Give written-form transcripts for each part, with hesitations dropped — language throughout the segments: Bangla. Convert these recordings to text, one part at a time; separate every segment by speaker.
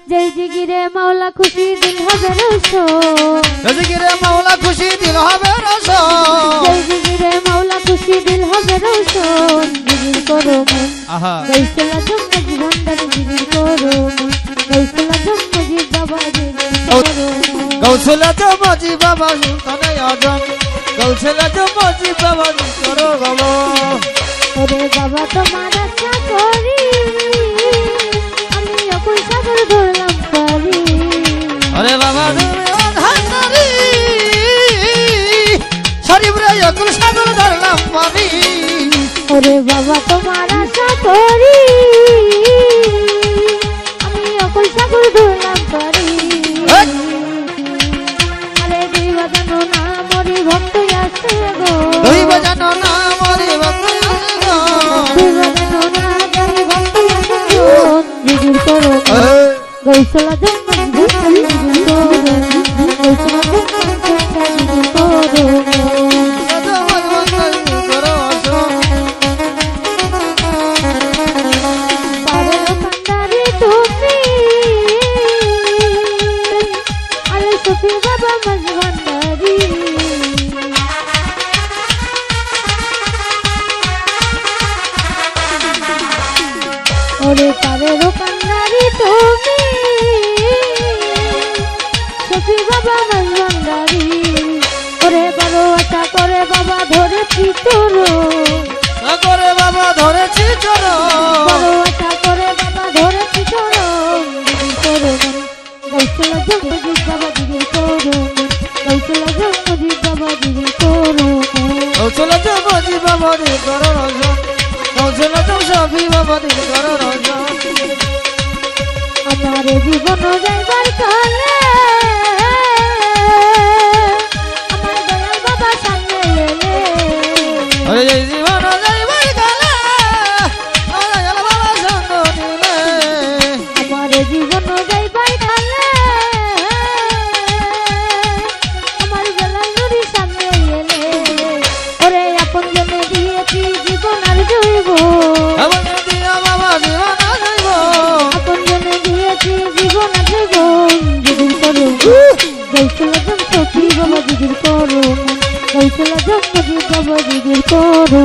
Speaker 1: जय जिगिरे मौला खुशी दिल হবে রোশন
Speaker 2: जय जिगिरे मौला खुशी दिल হবে রোশন
Speaker 1: जय जिगिरे मौला खुशी दिल হবে রোশন জিগির করো মন
Speaker 2: আহা
Speaker 1: গাইসলা জম্মু জীবনদার জিগির করো মন গাইসলা জম্মু বাবা জিগির করো
Speaker 2: গৌছলা জমজি বাবা সুলতানে আজম গৌছলা জমজি বাবা করো গলো
Speaker 1: ওরে বাবা তোমার আশা করি আমি অকুল সাগর ধরলাম পারি
Speaker 2: আরে বাবা তুমি অধারি শরীফরে অকুল সাগর ধরলাম পারি
Speaker 1: ওরে বাবা তোমার আশা করি আমি অকুল সাগর ধরলাম পারি আরে দুই বাজানো না মরি ভক্ত আছে গো
Speaker 2: দুই বাজানো না মরি ভক্ত আছে গো
Speaker 1: দুই বাজানো না মরি ভক্ত আছে গো জিগির করো গৌসলা জন্ম জিগির করো গৌসলা জন্ম জিগির করো ওরে পারেরও কান্নারি তুমি সফি বাবা মাঝভান্ডারি ওরে বড় আশা করে বাবা ধরেছি তোর
Speaker 2: করে বাবা ধরেছি তোর
Speaker 1: বড় আশা করে বাবা ধরেছি তোর গাইসলা জগজিৎ বাবা দিদির করো গাইসলা জগজিৎ বাবা দিদির করো
Speaker 2: গৌছলা জমজি বাবা দিদির করো রোশন গৌছলা জম সফি বাবা দিদির করো রোশন
Speaker 1: আমার জীবন যাইবার কালে আমার দয়াল বাবা সামনে এলে
Speaker 2: আরে এই জীবন যাইবার কালে আমার দয়াল বাবা সামনে নিলে
Speaker 1: আমার জীবন যাইবার কালে আমার বেলাল নুরি সামনে এলে ওরে আপন জনে দিয়েছি জীবন আর জৈব
Speaker 2: আমার দিয়া বাবা জীবন যাইব
Speaker 1: আপন জনে দিয়েছি জীবন আর জৈব দিদির করো গাইসলা জম সখী বাবা দিদির করো গাইসলা জম মজিদ বাবা দিদির করো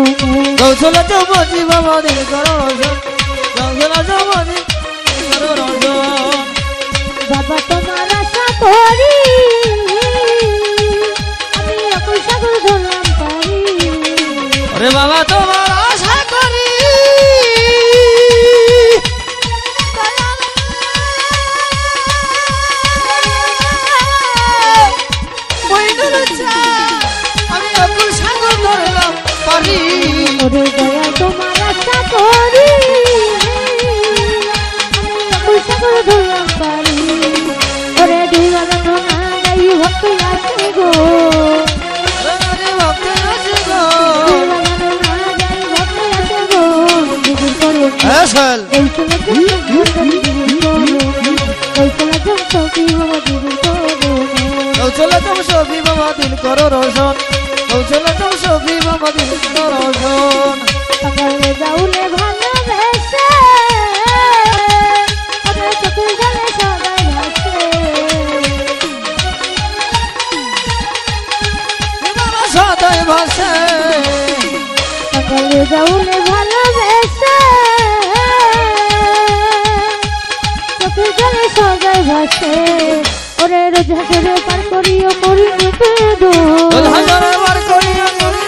Speaker 2: গৌছলা জমজি বাবা দিদির করো রোশন গৌছলা জমজি করো রোশন
Speaker 1: বাবা তোমার আশা করি আমি অকুল সাগর ধরলাম পারি
Speaker 2: ওরে বাবা তোমার আশা করি আমি অকুল সাগর ধরলাম পারি
Speaker 1: ওরে দয়া তোমার আশা করি আমি অকুল সাগর ধরলাম পারি ওরে দুই বাগানো না গাই ভক্ত আছে গো
Speaker 2: ভক্ত আছে গো
Speaker 1: দুই বাগানো না গাই ভক্ত আছে গো দিদির করে
Speaker 2: আসল
Speaker 1: গাইসলা জম সখী বাবা দিদির করো
Speaker 2: গৌছলা জম সফি বাবা দিল করো রোশন গৌছলা জম সফি বাবা দিল করো রোশন
Speaker 1: সকালে যাউলে ভালোবেসে ওদের চোখের জলে সদাই ভাসে
Speaker 2: বাবা সদাই ভাসে
Speaker 1: সকালে যাউলে ভালোবেসে চোখের জলে সদাই ভাসে ওরে রোজ হাসরে পার করিও করি নিবেদন
Speaker 2: হাজারে বার করিয়া করি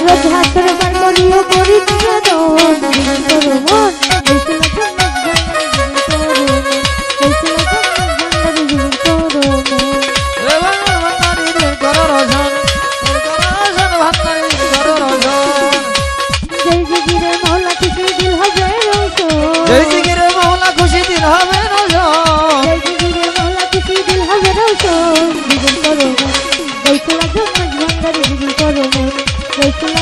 Speaker 1: রোজ হাসরে পার করিও করি নিবেদন করো মন
Speaker 2: जय जिगिरे मौला खुशी दिल হবে রোশন
Speaker 1: जय जिगिरे मौला खुशी दिल হবে রোশন জিগির করো গাইসলা জন্ম জীবনদারি জিগির করো গাইসলা